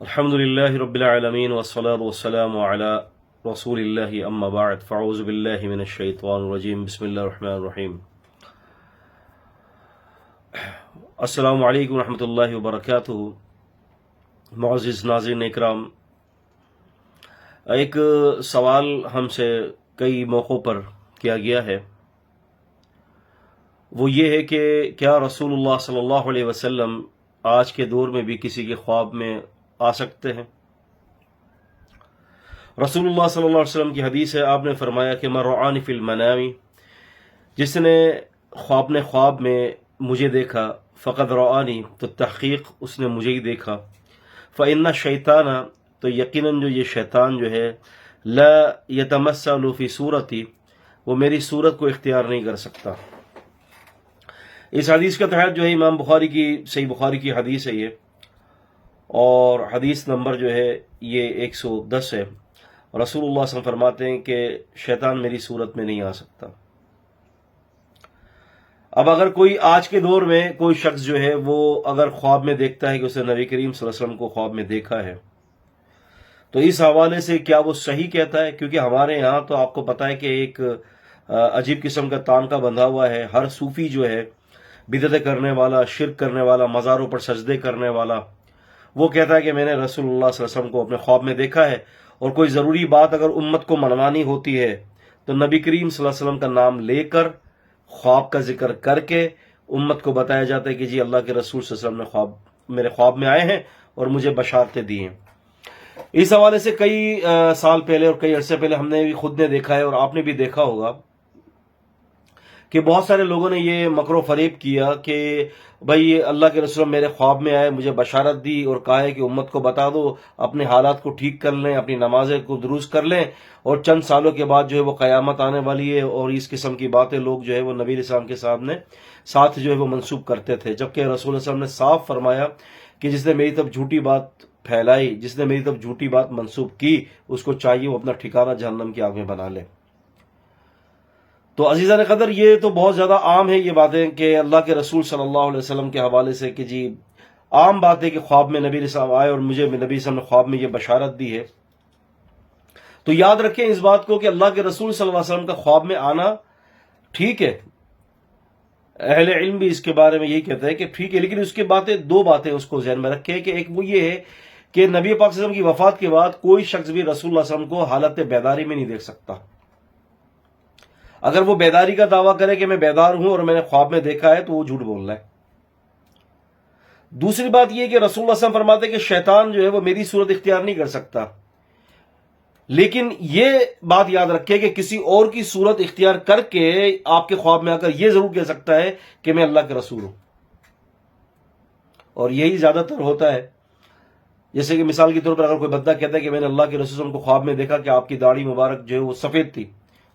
الحمد لله رب العالمين والصلاة والسلام على رسول الله أما بعد فأعوذ بالله من الشيطان الرجيم بسم الله الرحمن الرحيم السلام علیکم ورحمۃ اللہ وبرکاتہ۔ معزز ناظرین اکرام، ایک سوال ہم سے کئی موقعوں پر کیا گیا ہے، وہ یہ ہے کہ کیا رسول اللہ صلی اللہ علیہ وسلم آج کے دور میں بھی کسی کے خواب میں آ سکتے ہیں؟ رسول اللہ صلی اللہ علیہ وسلم کی حدیث ہے، آپ نے فرمایا کہ من رآنی فی المنام، جس نے خواب میں مجھے دیکھا، فقد رآنی، تو تحقیق اس نے مجھے ہی دیکھا، فإن الشیطان، تو یقیناً جو یہ شیطان جو ہے، لا یتمثل فی صورتی، وہ میری صورت کو اختیار نہیں کر سکتا۔ اس حدیث کا تحت جو ہے امام بخاری کی صحیح بخاری کی حدیث ہے یہ، اور حدیث نمبر جو ہے یہ 110 ہے۔ رسول اللہ صلی اللہ علیہ وسلم فرماتے ہیں کہ شیطان میری صورت میں نہیں آ سکتا۔ اب اگر کوئی آج کے دور میں کوئی شخص جو ہے وہ اگر خواب میں دیکھتا ہے کہ اس نے نبی کریم صلی اللہ علیہ وسلم کو خواب میں دیکھا ہے، تو اس حوالے سے کیا وہ صحیح کہتا ہے؟ کیونکہ ہمارے یہاں تو آپ کو پتہ ہے کہ ایک عجیب قسم کا تانکا بندھا ہوا ہے۔ ہر صوفی جو ہے، بدعتیں کرنے والا، شرک کرنے والا، مزاروں پر سجدے کرنے والا، وہ کہتا ہے کہ میں نے رسول اللہ صلی اللہ علیہ وسلم کو اپنے خواب میں دیکھا ہے، اور کوئی ضروری بات اگر امت کو منوانی ہوتی ہے تو نبی کریم صلی اللہ علیہ وسلم کا نام لے کر، خواب کا ذکر کر کے امت کو بتایا جاتا ہے کہ جی اللہ کے رسول صلی اللہ علیہ وسلم نے میرے خواب میں آئے ہیں اور مجھے بشارتیں دی ہیں۔ اس حوالے سے کئی سال پہلے اور کئی عرصے پہلے ہم نے بھی خود نے دیکھا ہے، اور آپ نے بھی دیکھا ہوگا کہ بہت سارے لوگوں نے یہ مکر و فریب کیا کہ بھائی اللہ کے رسول میرے خواب میں آئے، مجھے بشارت دی اور کہا ہے کہ امت کو بتا دو، اپنے حالات کو ٹھیک کر لیں، اپنی نمازیں کو درست کر لیں، اور چند سالوں کے بعد جو ہے وہ قیامت آنے والی ہے، اور اس قسم کی باتیں لوگ جو ہے وہ نبی علیہ السلام کے ساتھ جو ہے وہ منسوب کرتے تھے، جبکہ رسول اللہ صلی اللہ علیہ وسلم نے صاف فرمایا کہ جس نے میری طرف جھوٹی بات پھیلائی، جس نے میری طرف جھوٹی بات منسوب کی، اس کو چاہیے وہ اپنا ٹھکانہ جہنم کی آگ میں بنا لے۔ تو عزیزان قدر، یہ تو بہت زیادہ عام ہے یہ باتیں کہ اللہ کے رسول صلی اللہ علیہ وسلم کے حوالے سے کہ جی عام بات ہے کہ خواب میں نبی علیہ السلام آئے اور مجھے نبی علیہ السلام نے خواب میں یہ بشارت دی ہے۔ تو یاد رکھیں اس بات کو کہ اللہ کے رسول صلی اللہ علیہ وسلم کا خواب میں آنا ٹھیک ہے، اہل علم بھی اس کے بارے میں یہی کہتے ہیں کہ ٹھیک ہے، لیکن اس کے دو باتیں اس کو ذہن میں رکھیں کہ ایک وہ یہ ہے کہ نبی پاک صلی اللہ علیہ وسلم کی وفات کے بعد کوئی شخص بھی رسول اللہ صلی اللہ علیہ وسلم کو حالت بیداری میں نہیں دیکھ سکتا۔ اگر وہ بیداری کا دعویٰ کرے کہ میں بیدار ہوں اور میں نے خواب میں دیکھا ہے تو وہ جھوٹ بول رہا ہے۔ دوسری بات یہ کہ رسول اللہ صلی اللہ علیہ وسلم فرماتے ہیں کہ شیطان جو ہے وہ میری صورت اختیار نہیں کر سکتا، لیکن یہ بات یاد رکھے کہ کسی اور کی صورت اختیار کر کے آپ کے خواب میں آ کر یہ ضرور کہہ سکتا ہے کہ میں اللہ کے رسول ہوں، اور یہی زیادہ تر ہوتا ہے۔ جیسے کہ مثال کے طور پر اگر کوئی بندہ کہتا ہے کہ میں نے اللہ کے رسول صلی اللہ علیہ وسلم کو خواب میں دیکھا کہ آپ کی داڑھی مبارک جو ہے وہ سفید تھی،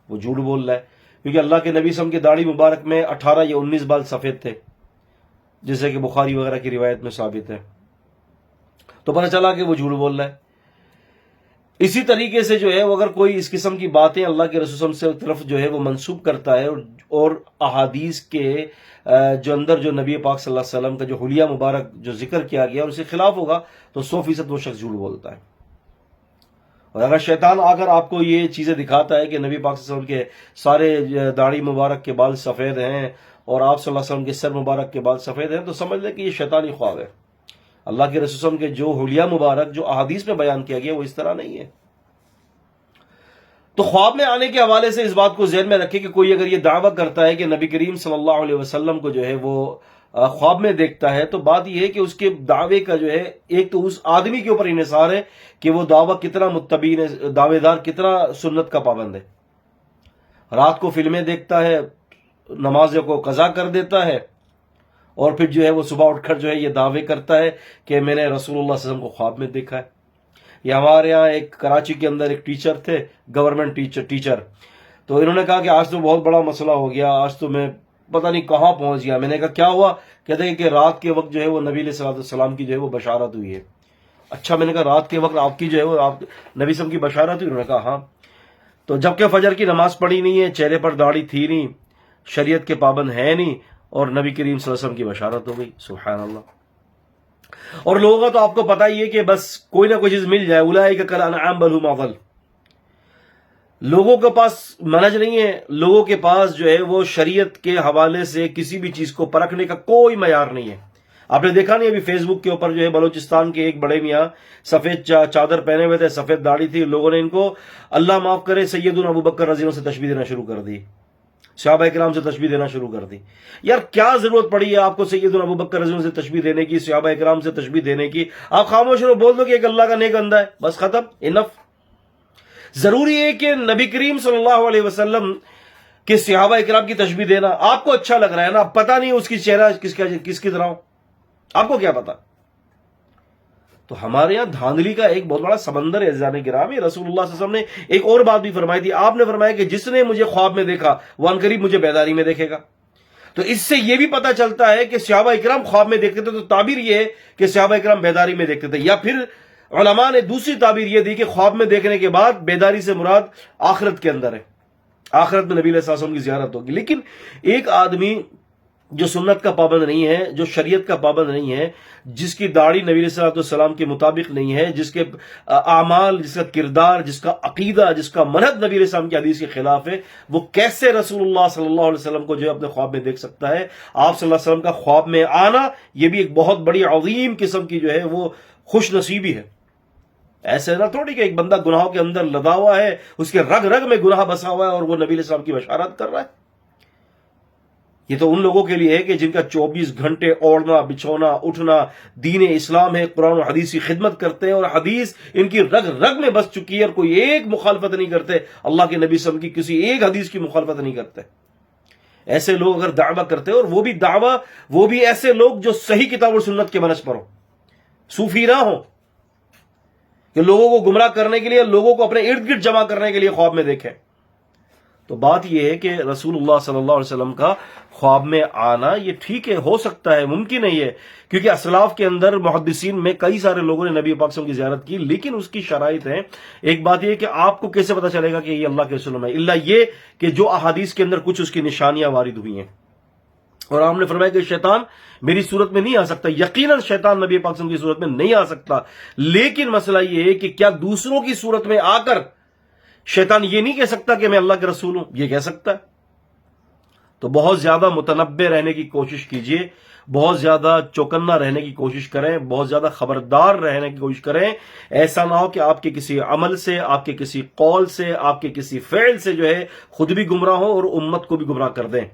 وہ جھوٹ بول رہا ہے، کیونکہ اللہ کے نبی صلی اللہ علیہ وسلم کی داڑھی مبارک میں 18 یا 19 بال سفید تھے، جیسے کہ بخاری وغیرہ کی روایت میں ثابت ہے، تو پتہ چلا کہ وہ جھوٹ بول رہا ہے۔ اسی طریقے سے جو ہے وہ اگر کوئی اس قسم کی باتیں اللہ کے رسول صلی اللہ علیہ وسلم سے طرف جو ہے وہ منسوب کرتا ہے اور احادیث کے جو اندر جو نبی پاک صلی اللہ علیہ وسلم کا جو حلیہ مبارک جو ذکر کیا گیا اور اس کے خلاف ہوگا تو 100% وہ شخص جھوٹ بولتا ہے۔ اور اگر شیطان آ کر آپ کو یہ چیزیں دکھاتا ہے کہ نبی پاک صلی اللہ علیہ وسلم کے سارے داڑھی مبارک کے بال سفید ہیں اور آپ صلی اللہ علیہ وسلم کے سر مبارک کے بال سفید ہیں، تو سمجھ لیں کہ یہ شیطانی خواب ہے۔ اللہ کے رسول صلی اللہ علیہ وسلم کے جو حلیہ مبارک جو احادیث میں بیان کیا گیا وہ اس طرح نہیں ہے۔ تو خواب میں آنے کے حوالے سے اس بات کو ذہن میں رکھیں کہ کوئی اگر یہ دعویٰ کرتا ہے کہ نبی کریم صلی اللہ علیہ وسلم کو جو ہے وہ خواب میں دیکھتا ہے، تو بات یہ ہے کہ اس کے دعوے کا جو ہے ایک تو اس آدمی کے اوپر انحصار ہے کہ وہ دعویٰ کتنا متبین ہے، دعوے دار کتنا سنت کا پابند ہے۔ رات کو فلمیں دیکھتا ہے، نمازوں کو قضا کر دیتا ہے، اور پھر جو ہے وہ صبح اٹھ کر جو ہے یہ دعوے کرتا ہے کہ میں نے رسول اللہ صلی اللہ علیہ وسلم کو خواب میں دیکھا ہے۔ یہ ہمارے ہاں ایک کراچی کے اندر ایک ٹیچر تھے، گورنمنٹ ٹیچر، تو انہوں نے کہا کہ آج تو بہت بڑا مسئلہ ہو گیا، آج تو میں پتہ نہیں کہاں پہنچ گیا۔ میں نے کہا کیا ہوا؟ کہتے ہیں کہ رات کے وقت جو ہے وہ نبی علیہ السلام کی جو ہے وہ بشارت ہوئی ہے۔ اچھا، میں نے کہا رات کے وقت آپ کی جو ہے وہ آپ نبی صلی کی بشارت ہوئی؟ انہوں نے کہا ہاں۔ تو جبکہ فجر کی نماز پڑھی نہیں ہے، چہرے پر داڑھی تھی نہیں، شریعت کے پابند ہے نہیں، اور نبی کریم صلی اللہ علیہ وسلم کی بشارت ہو گئی۔ سبحان اللہ۔ اور لوگوں کا تو آپ کو پتا ہی ہے کہ بس کوئی نہ کوئی چیز مل جائے، اولئک کالانعام بل ھم اضل. لوگوں کے پاس منہج نہیں ہے، لوگوں کے پاس جو ہے وہ شریعت کے حوالے سے کسی بھی چیز کو پرکھنے کا کوئی معیار نہیں ہے. آپ نے دیکھا نہیں ابھی فیس بک کے اوپر جو ہے بلوچستان کے ایک بڑے میاں سفید چادر پہنے ہوئے تھے، سفید داڑھی تھی، لوگوں نے ان کو اللہ معاف کرے سیدنا ابوبکر رضی اللہ عنہ سے تشبیہ دینا شروع کر دی، صحابہ کرام سے تشبیہ دینا شروع کر دی. یار کیا ضرورت پڑی ہے آپ کو سیدنا ابوبکر رضی اللہ عنہ سے تشبیہ دینے کی، صحابہ کرام سے تشبیہ دینے کی؟ آپ خاموش رہو، بول دو کہ ایک اللہ کا نیک بندہ ہے، بس ختم، انف. ضروری ہے کہ نبی کریم صلی اللہ علیہ وسلم کے صحابہ اکرام کی تشبیہ دینا آپ کو اچھا لگ رہا ہے نا، پتہ نہیں اس کی چہرہ کس کی طرح ہو، آپ کو کیا پتا؟ تو ہمارے یہاں دھاندلی کا ایک بہت بڑا سمندر ہے عزیزان کرام. رسول اللہ صلی اللہ علیہ وسلم نے ایک اور بات بھی فرمائی تھی، آپ نے فرمایا کہ جس نے مجھے خواب میں دیکھا وہ عنقریب مجھے بیداری میں دیکھے گا. تو اس سے یہ بھی پتا چلتا ہے کہ صحابہ اکرام خواب میں دیکھتے تھے، تو تعبیر یہ ہے کہ صحابہ اکرام بیداری میں دیکھتے تھے. یا پھر علماء نے دوسری تعبیر یہ دی کہ خواب میں دیکھنے کے بعد بیداری سے مراد آخرت کے اندر ہے، آخرت میں نبی علیہ الصلوۃ والسلام کی زیارت ہوگی. لیکن ایک آدمی جو سنت کا پابند نہیں ہے، جو شریعت کا پابند نہیں ہے، جس کی داڑھی نبی علیہ الصلوۃ والسلام کے مطابق نہیں ہے، جس کے اعمال، جس کا کردار، جس کا عقیدہ، جس کا منہج نبی علیہ السلام کی حدیث کے خلاف ہے، وہ کیسے رسول اللہ صلی اللہ علیہ وسلم کو جو ہے اپنے خواب میں دیکھ سکتا ہے؟ آپ صلی اللہ علیہ وسلم کا خواب میں آنا یہ بھی ایک بہت بڑی عظیم قسم کی جو ہے وہ خوش نصیبی ہے. ایسے نہ تھوڑی کہ ایک بندہ گناہوں کے اندر لدا ہوا ہے، اس کے رگ رگ میں گناہ بسا ہوا ہے اور وہ نبی علیہ السلام کی بشارت کر رہا ہے. یہ تو ان لوگوں کے لیے ہے کہ جن کا 24 گھنٹے اوڑھنا بچھونا اٹھنا دین اسلام ہے، قرآن و حدیث کی خدمت کرتے ہیں اور حدیث ان کی رگ رگ میں بس چکی ہے اور کوئی ایک مخالفت نہیں کرتے، اللہ کے نبی صلی اللہ علیہ وسلم کی کسی ایک حدیث کی مخالفت نہیں کرتے. ایسے لوگ اگر دعویٰ کرتے ہیں، اور وہ بھی ایسے لوگ جو صحیح کتاب اور سنت کے منہج پر ہو، صوفی نہ ہو کہ لوگوں کو گمراہ کرنے کے لیے، لوگوں کو اپنے ارد گرد جمع کرنے کے لیے خواب میں دیکھیں. تو بات یہ ہے کہ رسول اللہ صلی اللہ علیہ وسلم کا خواب میں آنا یہ ٹھیک ہے، ہو سکتا ہے، ممکن ہے یہ، کیونکہ اسلاف کے اندر محدثین میں کئی سارے لوگوں نے نبی پاک صلی اللہ علیہ وسلم کی زیارت کی، لیکن اس کی شرائط ہیں. ایک بات یہ کہ آپ کو کیسے پتا چلے گا کہ یہ اللہ کے رسول ہے، الا یہ کہ جو احادیث کے اندر کچھ اس کی نشانیاں وارد ہوئی ہیں. اور آپ نے فرمایا کہ شیطان میری صورت میں نہیں آ سکتا. یقیناً شیطان نبی پاک صلی اللہ علیہ وسلم کی صورت میں نہیں آ سکتا، لیکن مسئلہ یہ ہے کہ کیا دوسروں کی صورت میں آ کر شیطان یہ نہیں کہہ سکتا کہ میں اللہ کے رسول ہوں؟ یہ کہہ سکتا ہے. تو بہت زیادہ متنبع رہنے کی کوشش کیجئے، بہت زیادہ چوکنا رہنے کی کوشش کریں، بہت زیادہ خبردار رہنے کی کوشش کریں. ایسا نہ ہو کہ آپ کے کسی عمل سے، آپ کے کسی قول سے، آپ کے کسی فعل سے جو ہے خود بھی گمراہ ہو اور امت کو بھی گمراہ کر دیں.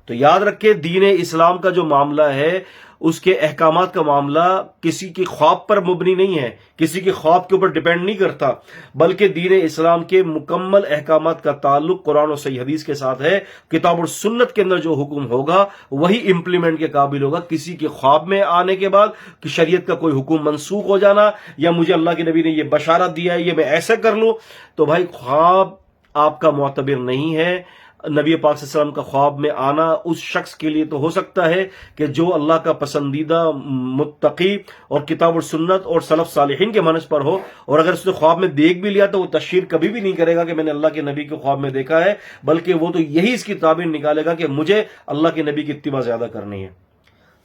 تو یاد رکھیں، دین اسلام کا جو معاملہ ہے، اس کے احکامات کا معاملہ کسی کی خواب پر مبنی نہیں ہے، کسی کی خواب کے اوپر ڈیپینڈ نہیں کرتا، بلکہ دین اسلام کے مکمل احکامات کا تعلق قرآن و صحیح حدیث کے ساتھ ہے. کتاب اور سنت کے اندر جو حکم ہوگا وہی امپلیمنٹ کے قابل ہوگا. کسی کے خواب میں آنے کے بعد کہ شریعت کا کوئی حکم منسوخ ہو جانا، یا مجھے اللہ کے نبی نے یہ بشارت دیا ہے یہ میں ایسے کر لوں، تو بھائی خواب آپ کا معتبر نہیں ہے. نبی پاک صلی اللہ علیہ وسلم کا خواب میں آنا اس شخص کے لیے تو ہو سکتا ہے کہ جو اللہ کا پسندیدہ متقی اور کتاب اور سنت اور سلف صالحین کے منہج پر ہو، اور اگر اس نے خواب میں دیکھ بھی لیا تو وہ تشہیر کبھی بھی نہیں کرے گا کہ میں نے اللہ کے نبی کو خواب میں دیکھا ہے، بلکہ وہ تو یہی اس کی تعبیر نکالے گا کہ مجھے اللہ کے نبی کی اتباع زیادہ کرنی ہے.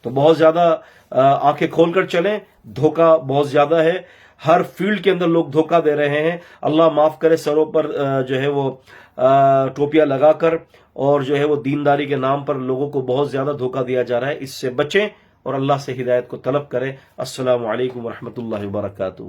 تو بہت زیادہ آنکھیں کھول کر چلیں، دھوکہ بہت زیادہ ہے، ہر فیلڈ کے اندر لوگ دھوکہ دے رہے ہیں. اللہ معاف کرے، سروں پر جو ہے وہ ٹوپیاں لگا کر اور جو ہے وہ دینداری کے نام پر لوگوں کو بہت زیادہ دھوکہ دیا جا رہا ہے. اس سے بچیں اور اللہ سے ہدایت کو طلب کریں. السلام علیکم ورحمۃ اللہ وبرکاتہ.